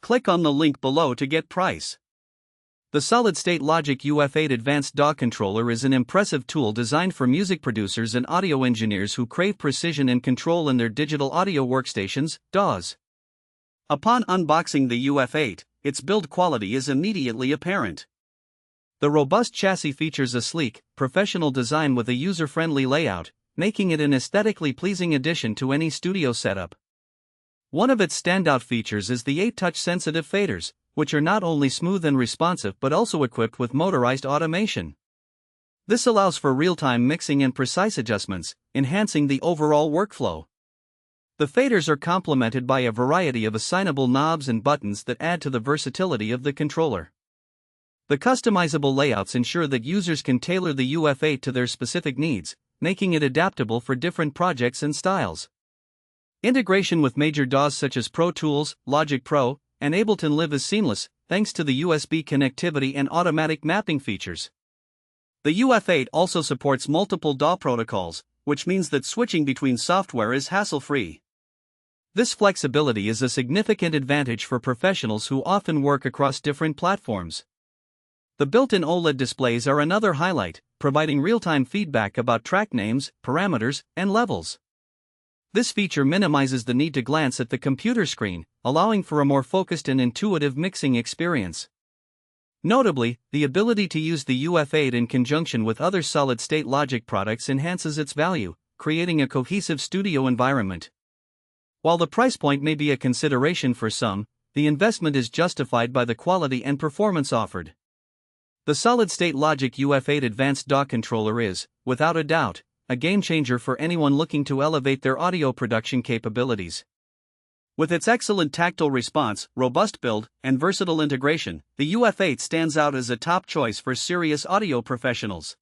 Click on the link below to get price. The solid-state logic UF8 advanced DAW controller is an impressive tool designed for music producers and audio engineers who crave precision and control in their digital audio workstations, DAWs. Upon unboxing the UF8, its build quality is immediately apparent. The robust chassis features a sleek, professional design with a user-friendly layout, making it an aesthetically pleasing addition to any studio setup. One of its standout features is the 8 touch-sensitive faders, which are not only smooth and responsive but also equipped with motorized automation. This allows for real-time mixing and precise adjustments, enhancing the overall workflow. The faders are complemented by a variety of assignable knobs and buttons that add to the versatility of the controller. The customizable layouts ensure that users can tailor the UF8 to their specific needs, making it adaptable for different projects and styles. Integration with major DAWs such as Pro Tools, Logic Pro, and Ableton Live is seamless, thanks to the USB connectivity and automatic mapping features. The UF8 also supports multiple DAW protocols, which means that switching between software is hassle-free. This flexibility is a significant advantage for professionals who often work across different platforms. The built-in OLED displays are another highlight, providing real-time feedback about track names, parameters, and levels. This feature minimizes the need to glance at the computer screen, allowing for a more focused and intuitive mixing experience. Notably, the ability to use the UF8 in conjunction with other solid-state logic products enhances its value, creating a cohesive studio environment. While the price point may be a consideration for some, the investment is justified by the quality and performance offered. The solid-state logic UF8 advanced DAW controller is, without a doubt, a game-changer for anyone looking to elevate their audio production capabilities. With its excellent tactile response, robust build, and versatile integration, the UF8 stands out as a top choice for serious audio professionals.